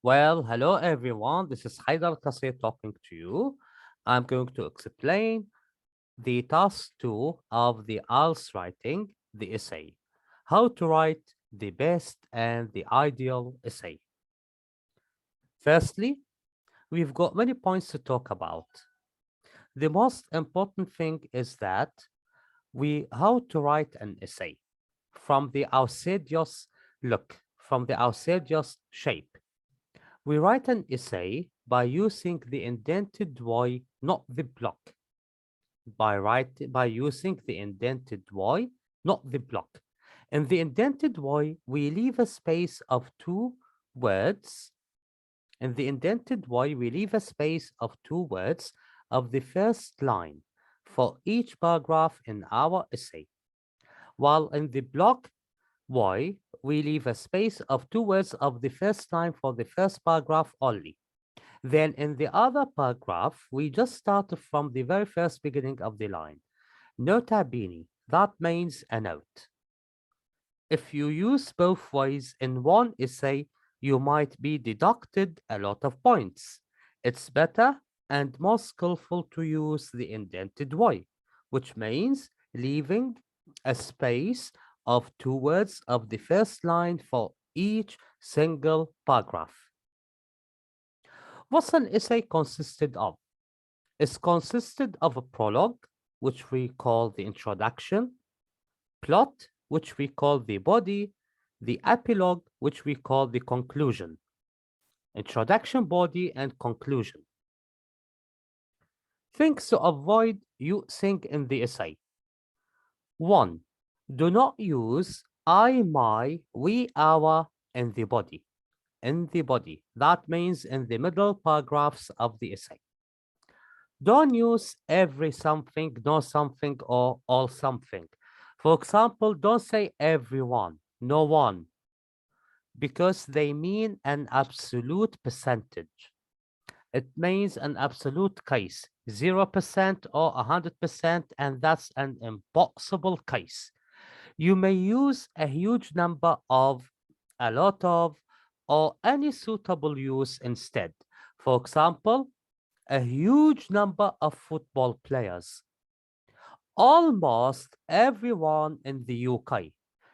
Well, hello everyone. This is Haidar Qasir talking to you. I'm going to explain the task 2 of the IELTS writing, the essay. How to write the best and the ideal essay. Firstly, we've got many points to talk about. The most important thing is that how to write an essay from the outsidious look, from the outsidious shape. We write an essay by using the indented Y, not the block. By using the indented Y, not the block. In the indented Y, we leave a space of 2 words. In the indented Y, we leave a space of 2 words of the first line for each paragraph in our essay. While in the block Y, we leave a space of 2 words of the first line for the first paragraph only. Then in the other paragraph, we just start from the very first beginning of the line. Nota bene, that means a note. If you use both ways in one essay, you might be deducted a lot of points. It's better and more skillful to use the indented Y, which means leaving a space of 2 words of the first line for each single paragraph. What's an essay consisted of? It consisted of a prologue, which we call the introduction, plot, which we call the body, the epilogue, which we call the conclusion. Introduction, body, and conclusion. Things to avoid using in the essay. 1. Do not use I, my, we, our in the body. In the body. That means in the middle paragraphs of the essay. Don't use every something, no something, or all something. For example, don't say everyone, no one, because they mean an absolute percentage. It means an absolute case, 0% or 100%, and that's an impossible case. You may use a huge number of, a lot of, or any suitable use instead. For example, a huge number of football players. Almost everyone in the UK.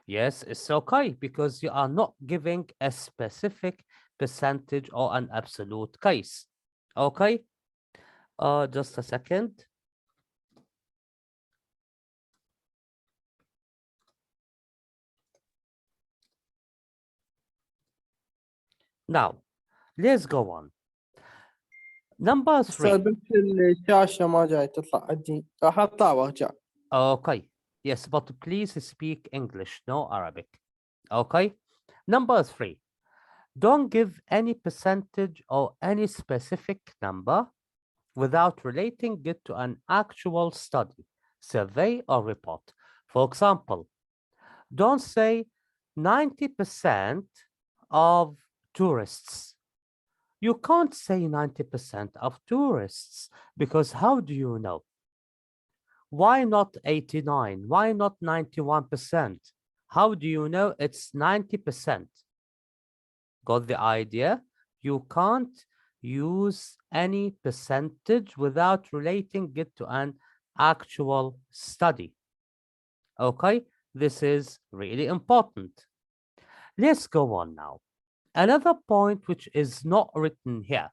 Yes, it's okay because you are not giving a specific percentage or an absolute case. Okay, just a second. Now, let's go on. Number أستاذ 3. بس الشاشة ما جاي تطلع عندي، راح أطلع وأرجع. Okay, yes, but please speak English, no Arabic. Okay, number 3. Don't give any percentage or any specific number without relating it to an actual study, survey, or report. For example, don't say 90% of tourists. You can't say 90% of tourists because how do you know? Why not 89? Why not 91%? How do you know it's 90%? Got the idea? You can't use any percentage without relating it to an actual study. Okay, this is really important. Let's go on now. Another point which is not written here,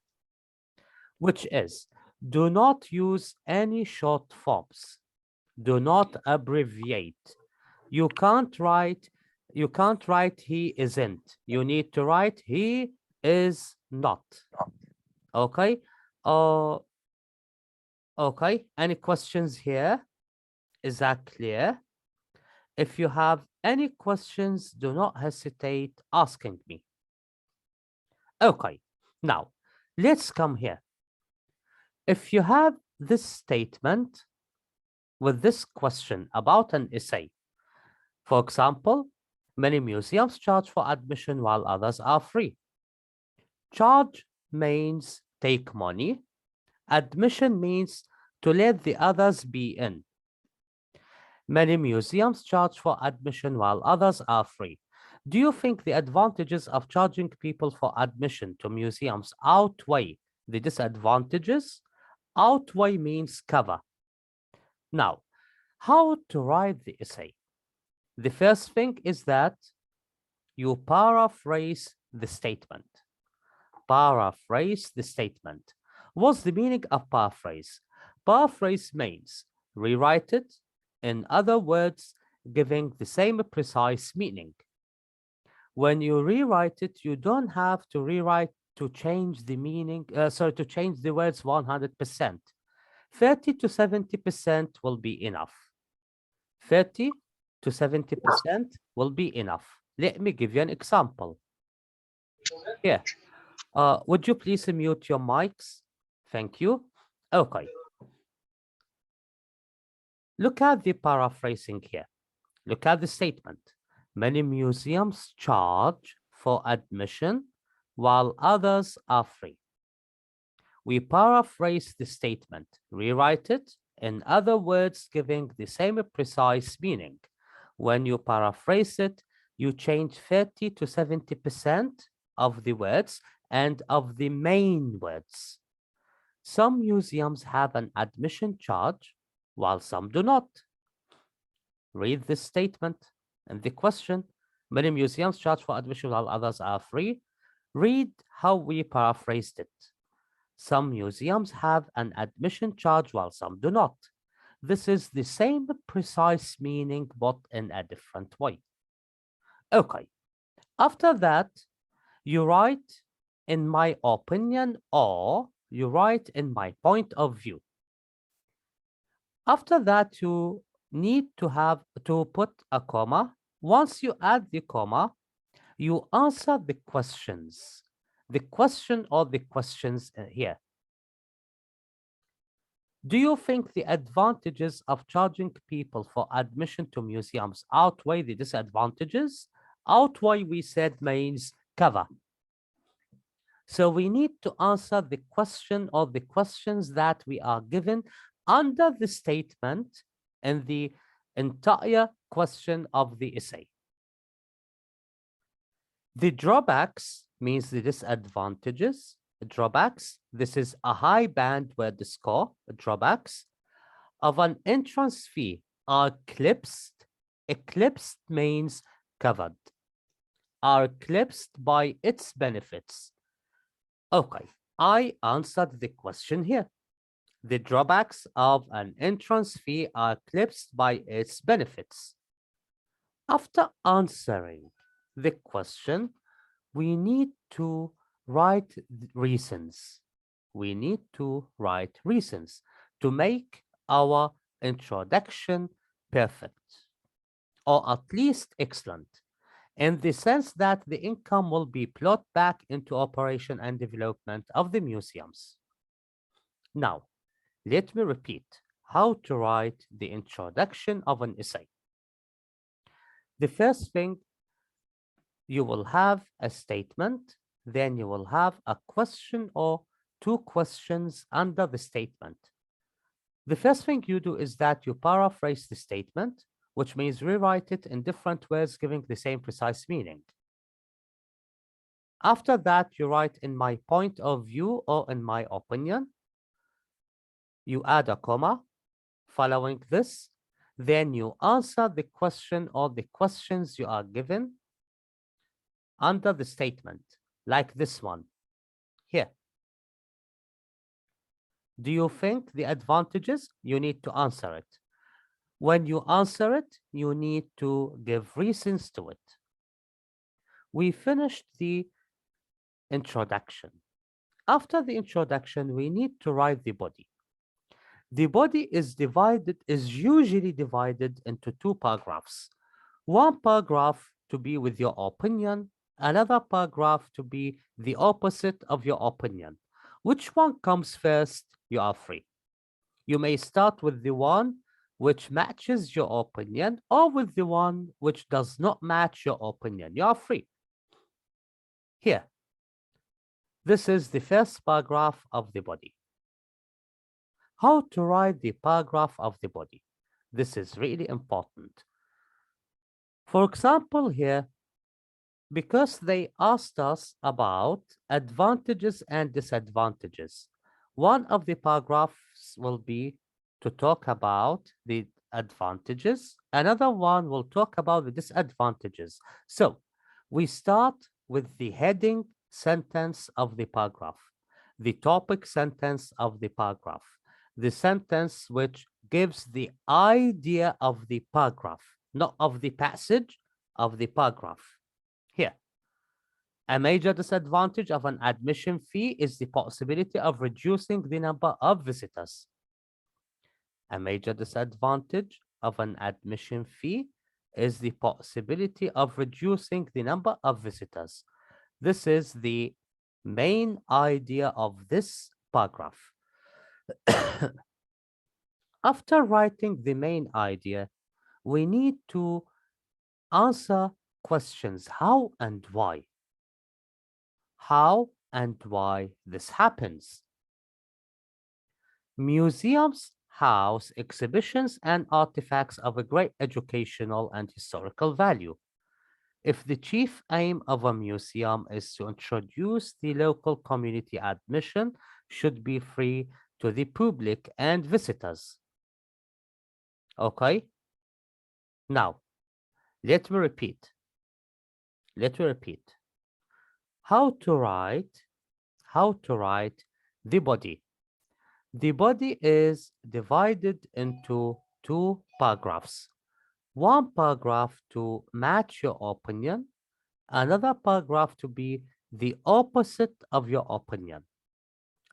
which is do not use any short forms. Do not abbreviate. You can't write he isn't. You need to write he is not. Okay. Uh, okay. Any questions here? Is that clear? If you have any questions, do not hesitate asking me. Okay. Now, let's come here. If you have this statement with this question about an essay, for example, many museums charge for admission while others are free. Charge means take money. Admission means to let the others be in. Many museums charge for admission while others are free. Do you think the advantages of charging people for admission to museums outweigh the disadvantages? Outweigh means cover. Now, how to write the essay? The first thing is that you paraphrase the statement. Paraphrase the statement. What's the meaning of paraphrase? Paraphrase means rewrite it, in other words, giving the same precise meaning. When you rewrite it, you don't have to rewrite to change the meaning, to change the words 100%. 30 to 70% will be enough. 30 to 70% will be enough. Let me give you an example. Here, would you please mute your mics? Thank you. Okay. Look at the paraphrasing here. Look at the statement. Many museums charge for admission while others are free. We paraphrase the statement, rewrite it, in other words, giving the same precise meaning. When you paraphrase it, you change 30 to 70% of the words and of the main words. Some museums have an admission charge, while some do not. Read this statement and the question. Many museums charge for admission while others are free. Read how we paraphrased it. Some museums have an admission charge while some do not. This is the same precise meaning but in a different way. Okay. After that, you write in my opinion or you write in my point of view. After that, you need to put a comma. Once you add the comma, you answer the questions. The question or the questions here. Do you think the advantages of charging people for admission to museums outweigh the disadvantages? Outweigh, we said, means cover. So we need to answer the question or the questions that we are given under the statement and the entire question of the essay. The drawbacks means the disadvantages. Drawbacks, this is a high band word score. Drawbacks of an entrance fee are eclipsed. Eclipsed means covered. Are eclipsed by its benefits. Okay, I answered the question here. The drawbacks of an entrance fee are eclipsed by its benefits. After answering the question, we need to write reasons. We need to write reasons to make our introduction perfect, or at least excellent, in the sense that the income will be plowed back into operation and development of the museums. Now, let me repeat how to write the introduction of an essay. The first thing, you will have a statement, then you will have a question or two questions under the statement. The first thing you do is that you paraphrase the statement, which means rewrite it in different words giving the same precise meaning. After that, you write in my point of view or in my opinion. You add a comma following this. Then you answer the question or the questions you are given under the statement, like this one here. Do you think the advantages? You need to answer it. When you answer it, you need to give reasons to it. We finished the introduction. After the introduction, we need to write the body. The body is usually divided into two paragraphs. One paragraph to be with your opinion, another paragraph to be the opposite of your opinion. Which one comes first? You are free. You may start with the one which matches your opinion or with the one which does not match your opinion. You are free. Here, this is the first paragraph of the body. How to write the paragraph of the body? This is really important. For example, here, Because they asked us about advantages and disadvantages. One of the paragraphs will be to talk about the advantages. Another one will talk about the disadvantages. So we start with the heading sentence of the paragraph, the topic sentence of the paragraph, the sentence which gives the idea of the paragraph, not of the passage, of the paragraph. Here, a major disadvantage of an admission fee is the possibility of reducing the number of visitors. A major disadvantage of an admission fee is the possibility of reducing the number of visitors. This is the main idea of this paragraph. After writing the main idea, we need to answer questions how and why. How and why this happens. Museums house exhibitions and artifacts of a great educational and historical value. If the chief aim of a museum is to introduce the local community, admission should be free to the public and visitors. Okay? Now, let me repeat. How to write the body. The body is divided into two paragraphs. One paragraph to match your opinion, another paragraph to be the opposite of your opinion.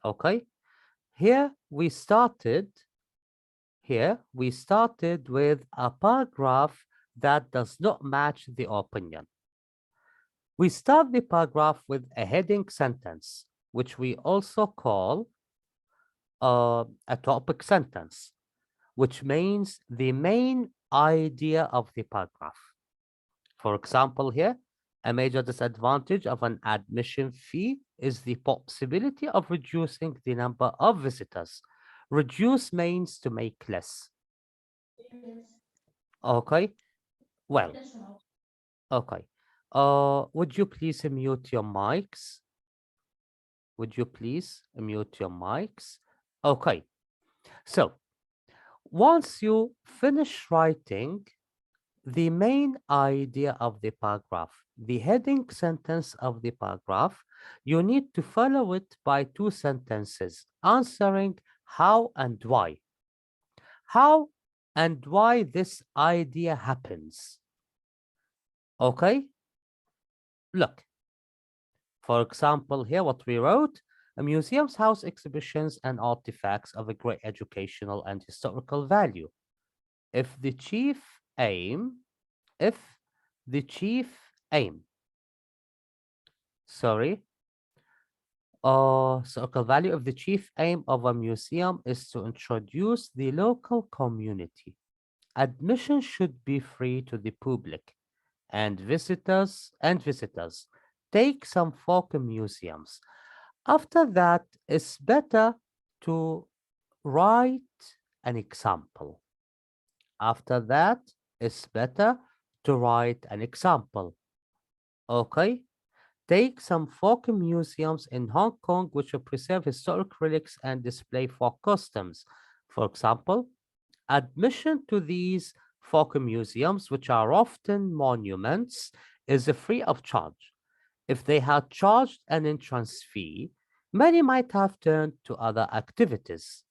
Okay? Here we started with a paragraph that does not match the opinion. We start the paragraph with a heading sentence, which we also call a topic sentence, which means the main idea of the paragraph. For example, here, a major disadvantage of an admission fee is the possibility of reducing the number of visitors. Reduce means to make less. Okay, well, okay. Would you please mute your mics? Would you please mute your mics? Okay, so once you finish writing the main idea of the paragraph, the heading sentence of the paragraph, you need to follow it by two sentences answering how and why. How and why this idea happens. Okay? Look, for example, here what we wrote, museums house exhibitions and artifacts of a great educational and historical value. If the chief aim, circle value of the chief aim of a museum is to introduce the local community. Admission should be free to the public and visitors. Take some folk museums. After that, it's better to write an example. After that, it's better to write an example. Okay? Take some folk museums in Hong Kong which will preserve historic relics and display folk customs. For example, admission to these folk museums, which are often monuments, is free of charge. If they had charged an entrance fee, many might have turned to other activities.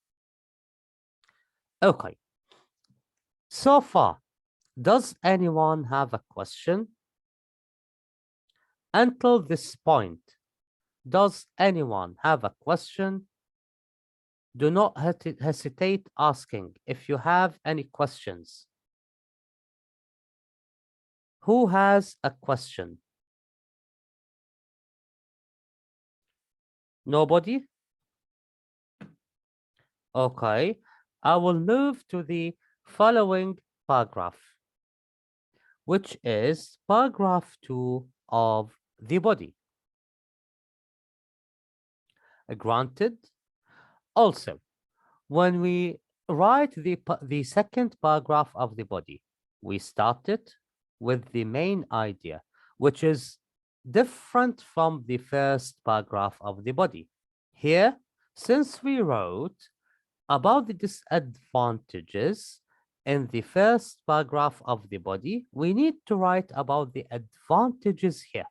Okay. So far, does anyone have a question? Until this point, does anyone have a question? Do not hesitate asking if you have any questions. Who has a question? Nobody? Okay, I will move to the following paragraph, which is paragraph 2 of the body. Granted. Also, when we write the second paragraph of the body, we start it with the main idea, which is different from the first paragraph of the body. Here, since we wrote about the disadvantages in the first paragraph of the body, we need to write about the advantages here.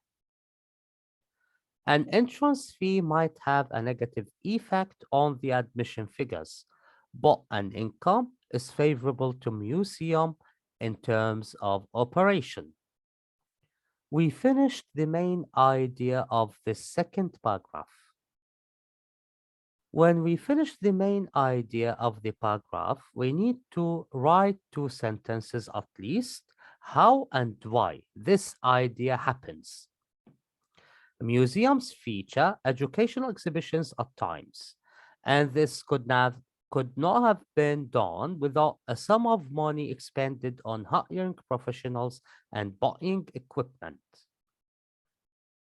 An entrance fee might have a negative effect on the admission figures, but an income is favorable to museum in terms of operation. We finished the main idea of the second paragraph. When we finish the main idea of the paragraph, we need to write 2 sentences at least, how and why this idea happens. Museums feature educational exhibitions at times, and this could not have been done without a sum of money expended on hiring professionals and buying equipment.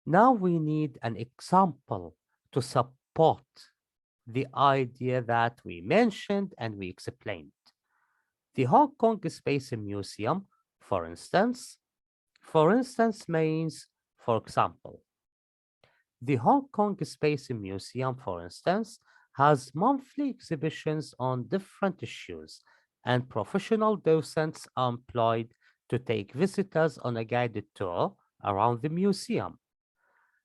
Now we need an example to support the idea that we mentioned and we explained. The Hong Kong Space Museum, for instance means, for example. The Hong Kong Space Museum, for instance, has monthly exhibitions on different issues, and professional docents are employed to take visitors on a guided tour around the museum.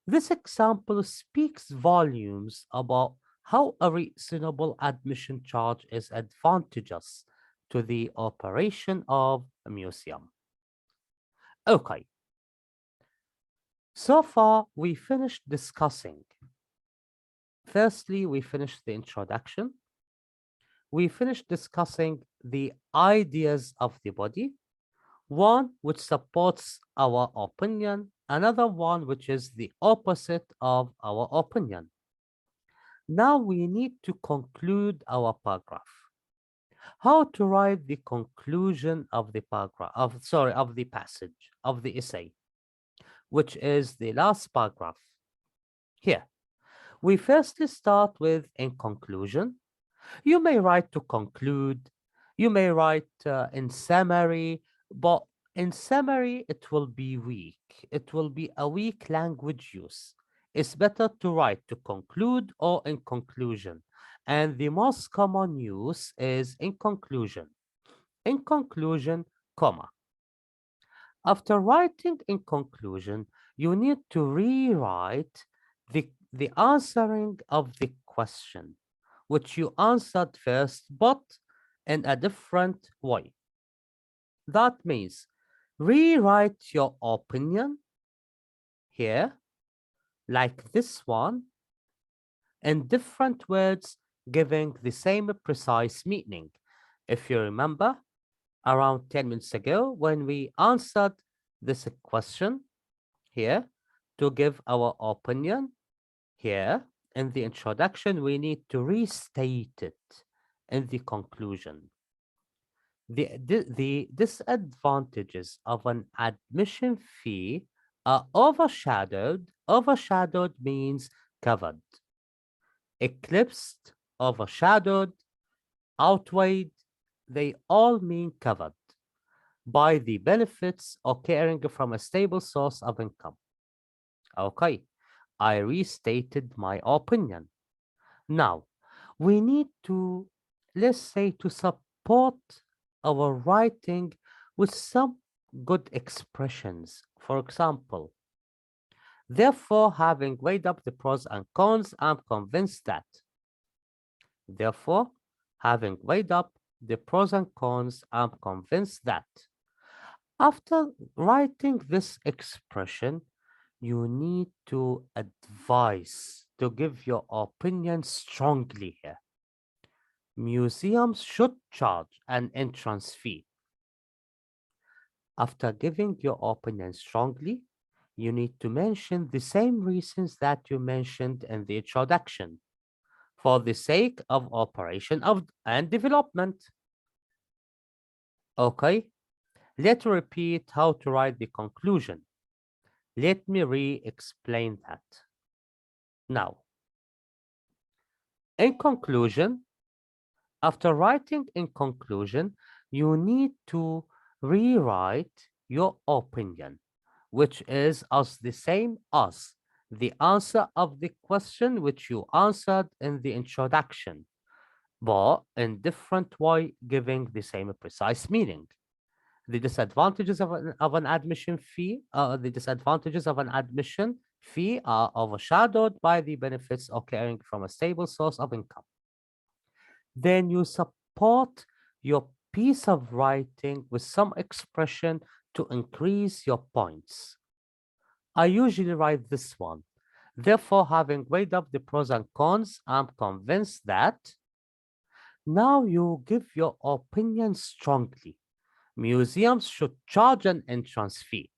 This example speaks volumes about how a reasonable admission charge is advantageous to the operation of a museum. Okay. So far, we finished discussing. Firstly, we finished the introduction. We finished discussing the ideas of the body, one which supports our opinion, another one which is the opposite of our opinion. Now we need to conclude our paragraph. How to write the conclusion of the paragraph, of the passage, of the essay, which is the last paragraph. Here, we firstly start with in conclusion. You may write to conclude, you may write in summary, but in summary, it will be weak. It will be a weak language use. It's better to write to conclude or in conclusion. And the most common use is in conclusion. In conclusion, comma. After writing in conclusion, you need to rewrite the answering of the question, which you answered first, but in a different way. That means rewrite your opinion here, like this one, in different words, giving the same precise meaning. If you remember, around 10 minutes ago, when we answered this question here, to give our opinion here in the introduction, we need to restate it in the conclusion. The disadvantages of an admission fee are overshadowed. Overshadowed means covered. Eclipsed, overshadowed, outweighed, they all mean covered by the benefits occurring from a stable source of income. Okay, I restated my opinion. Now, we need to, let's say, to support our writing with some good expressions. For example, therefore, having weighed up the pros and cons, I'm convinced that. Therefore, having weighed up the pros and cons, I'm convinced that. After writing this expression, you need to advise, to give your opinion strongly here. Museums should charge an entrance fee. After giving your opinion strongly, you need to mention the same reasons that you mentioned in the introduction for the sake of operation and development. Okay, let's repeat how to write the conclusion. Let me re-explain that. Now, in conclusion, after writing in conclusion, you need to rewrite your opinion which is as the same as the answer of the question which you answered in the introduction, but in different way, giving the same precise meaning. The disadvantages of an admission fee, are overshadowed by the benefits occurring from a stable source of income. Then you support your piece of writing with some expression to increase your points. I usually write this one. Therefore, having weighed up the pros and cons, I'm convinced that now you give your opinion strongly. Museums should charge an entrance fee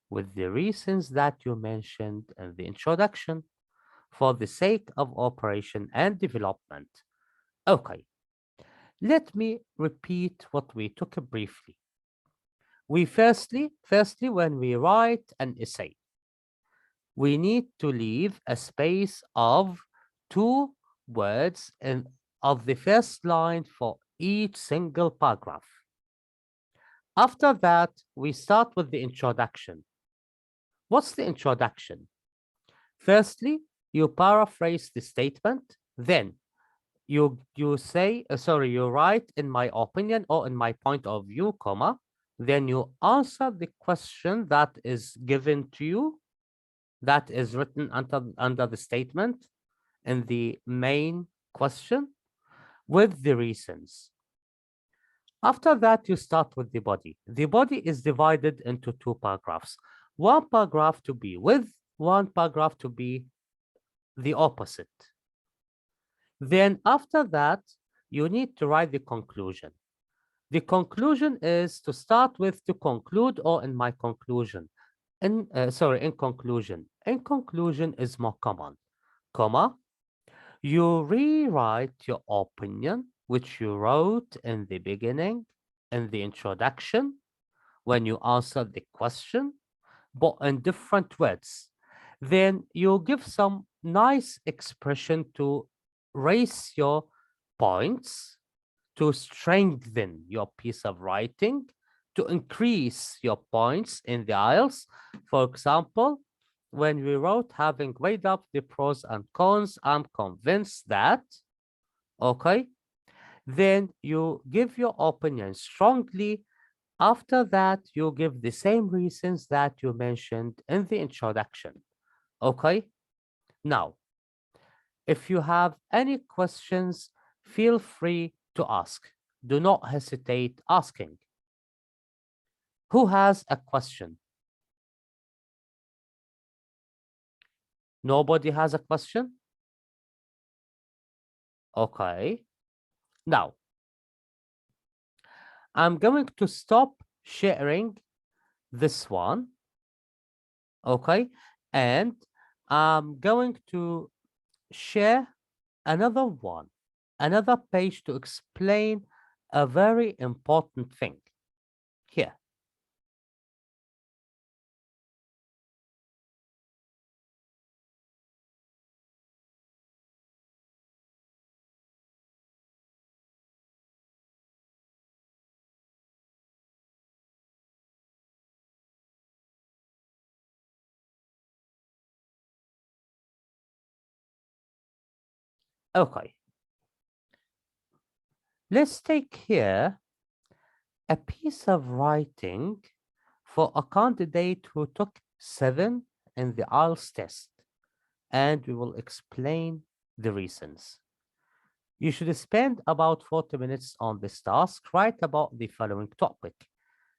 with the reasons that you mentioned in the introduction for the sake of operation and development. Okay, let me repeat what we took briefly. We firstly, when we write an essay, we need to leave a space of 2 words of the first line for each single paragraph. After that, we start with the introduction. What's the introduction? Firstly, you paraphrase the statement, then you say, you write in my opinion or in my point of view, comma, then you answer the question that is given to you, that is written under the statement in the main question with the reasons. After that, you start with the body. The body is divided into 2 paragraphs. One paragraph to be with, one paragraph to be the opposite. Then after that, you need to write the conclusion. The conclusion is to start with to conclude or in my conclusion. In conclusion. In conclusion is more common, comma. You rewrite your opinion, which you wrote in the beginning, in the introduction, when you answered the question, but in different words. Then you give some nice expression to raise your points, to strengthen your piece of writing, to increase your points in the IELTS. For example, when we wrote, having weighed up the pros and cons, I'm convinced that, okay, then you give your opinion strongly. After that, you give the same reasons that you mentioned in the introduction, okay? Now, if you have any questions, feel free to ask. Do not hesitate asking. Who has a question? Nobody has a question? Okay. Now, I'm going to stop sharing this one. Okay. And I'm going to share another one, another page to explain a very important thing. Here. Okay. Let's take here a piece of writing for a candidate who took 7 in the IELTS test, and we will explain the reasons. You should spend about 40 minutes on this task. Write about the following topic.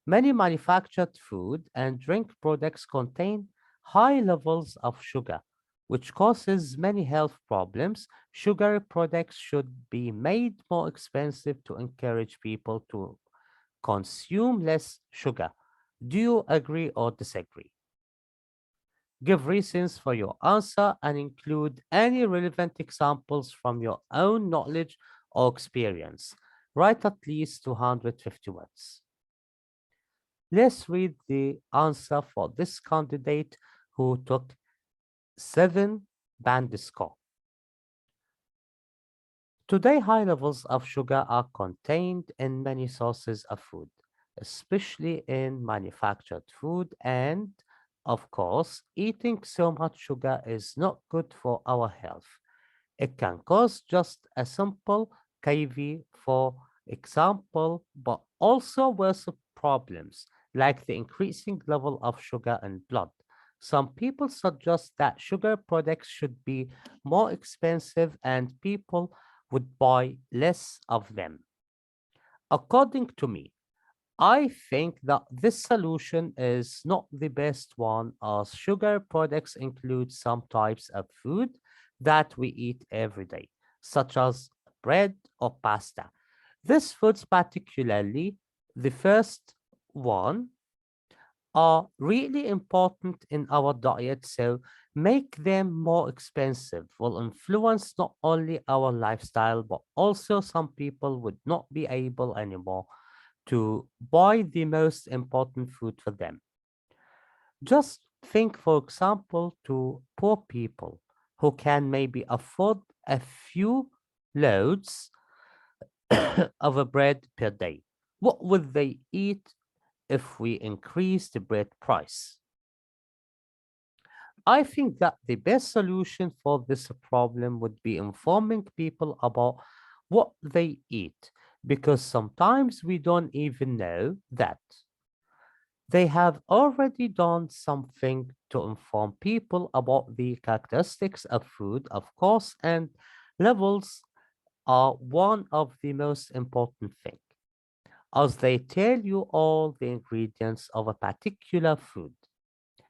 Many manufactured food and drink products contain high levels of sugar, which causes many health problems. Sugary products should be made more expensive to encourage people to consume less sugar. Do you agree or disagree? Give reasons for your answer and include any relevant examples from your own knowledge or experience. Write at least 250 words. Let's read the answer for this candidate who took 7 band score. Today, high levels of sugar are contained in many sources of food, especially in manufactured food and Of course, eating so much sugar is not good for our health. It can cause just a simple KV, for example, but also worse problems like the increasing level of sugar in blood. Some people suggest that sugar products should be more expensive and people would buy less of them. According to me, I think that this solution is not the best one, as sugar products include some types of food that we eat every day, such as bread or pasta. These foods, particularly the first one, are really important in our diet, so make them more expensive will influence not only our lifestyle, but also some people would not be able anymore to buy the most important food for them. Just think, for example, to poor people who can maybe afford a few loads of a bread per day. What would they eat if we increase the bread price? I think that the best solution for this problem would be informing people about what they eat, because sometimes we don't even know that. They have already done something to inform people about the characteristics of food, of course, and levels are one of the most important things, as they tell you all the ingredients of a particular food.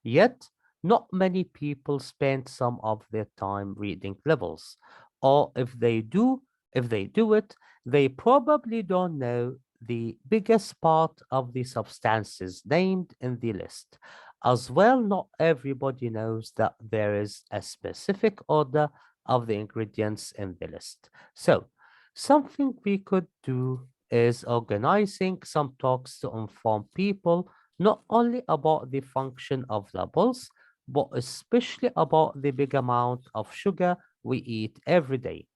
Yet, not many people spend some of their time reading labels, or if they do it, they probably don't know the biggest part of the substances named in the list. As well, not everybody knows that there is a specific order of the ingredients in the list. So, something we could do is organizing some talks to inform people not only about the function of labels, but especially about the big amount of sugar we eat every day.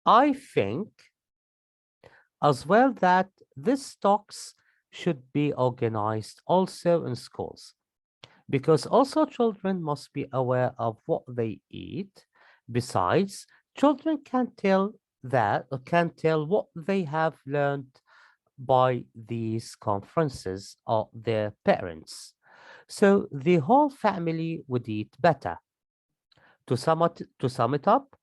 I think as well that these talks should be organized also in schools, because also children must be aware of what they eat. Besides, children can tell what they have learned by these conferences or their parents. So the whole family would eat better. To sum it up,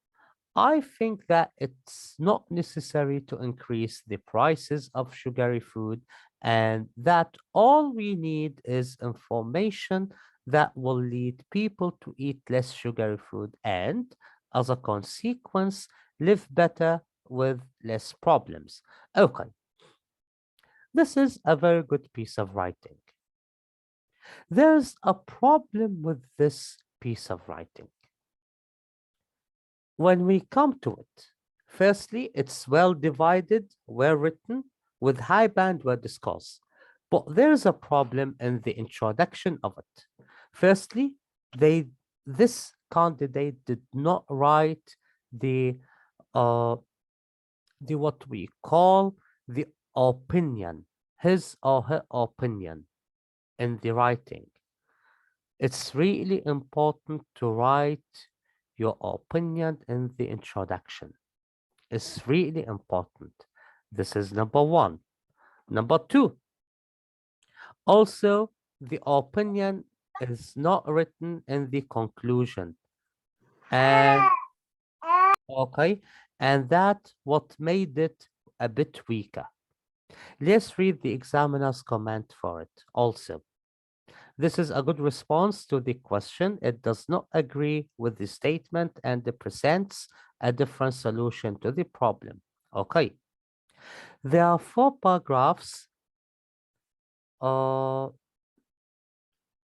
I think that it's not necessary to increase the prices of sugary food, and that all we need is information that will lead people to eat less sugary food and, as a consequence, live better with less problems. Okay, this is a very good piece of writing. There's a problem with this piece of writing. When we come to it, firstly, it's well divided, well written, with high bandwidth discourse. But there's a problem in the introduction of it. Firstly, they this candidate did not write the uh the what we call the opinion, his or her opinion in the writing. It's really important to write your opinion in the introduction. It's really important. This is number one. Number two, also, the opinion is not written in the conclusion. And okay, and that what made it a bit weaker. Let's read the examiner's comment for it also. This is a good response to the question. It does not agree with the statement and it presents a different solution to the problem. Okay. There are 4 paragraphs uh,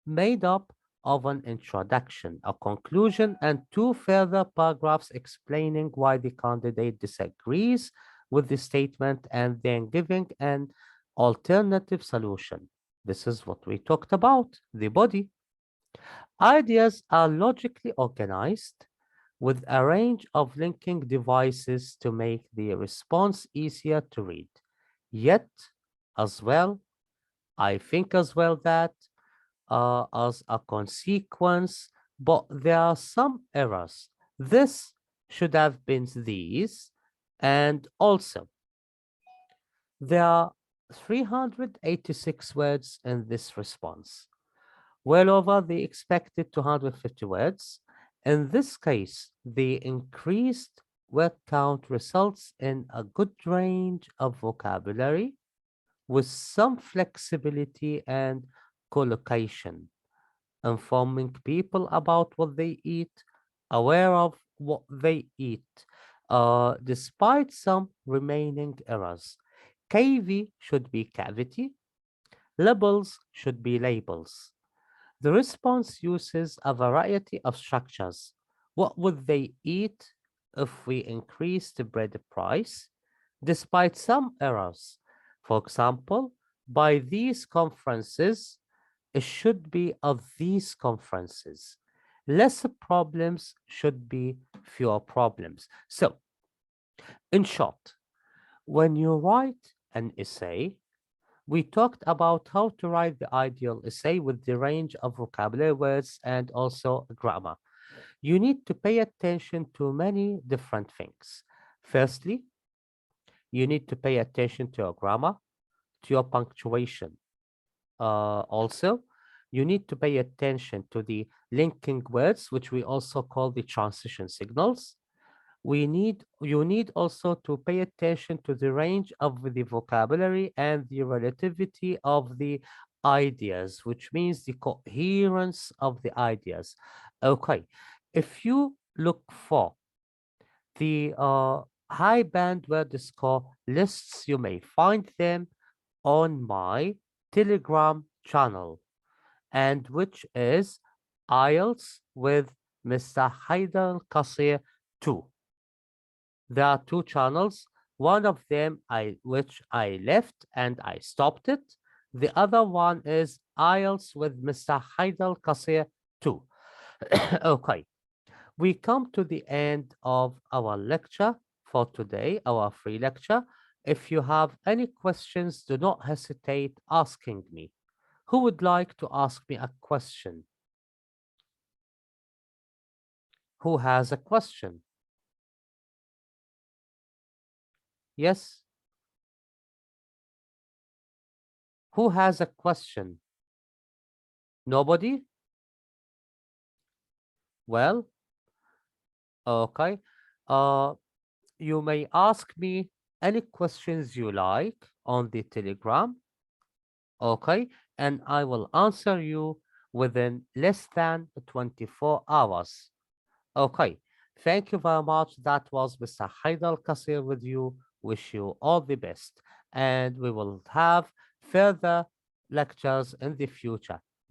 made up of an introduction, a conclusion, and 2 further paragraphs explaining why the candidate disagrees with the statement and then giving an alternative solution. This is what we talked about, the body. Ideas are logically organized with a range of linking devices to make the response easier to read. Yet, as well, I think as well that as a consequence, but there are some errors. This should have been these, and also there are 386 words in this response, well over the expected 250 words. In this case, the increased word count results in a good range of vocabulary with some flexibility and collocation, informing people about what they eat, aware of what they eat, despite some remaining errors. KV should be cavity, labels should be labels. The response uses a variety of structures. What would they eat if we increase the bread price? Despite some errors. For example, by these conferences, it should be of these conferences. Less problems should be fewer problems. So, in short, when you write an essay, we talked about how to write the ideal essay with the range of vocabulary words and also grammar. You need to pay attention to many different things. Firstly, you need to pay attention to your grammar, to your punctuation. Also, you need to pay attention to the linking words, which we also call the transition signals. You need also to pay attention to the range of the vocabulary and the relativity of the ideas, which means the coherence of the ideas. Okay, if you look for the high band word score lists, you may find them on my Telegram channel, and which is IELTS with Mr. Haidar Qasir 2. There are two channels. One of them which I left and I stopped it. The other one is IELTS with Mr. Haidar Qasir 2. Okay, we come to the end of our lecture for today, our free lecture. If you have any questions, do not hesitate asking me. Who would like to ask me a question? Who has a question? Yes? Who has a question? Nobody? Well, okay. Uh, you may ask me any questions you like on the Telegram, okay? And I will answer you within less than 24 hours. Okay. Thank you very much. That was Mr. Haidar Qasir with you. Wish you all the best. And we will have further lectures in the future.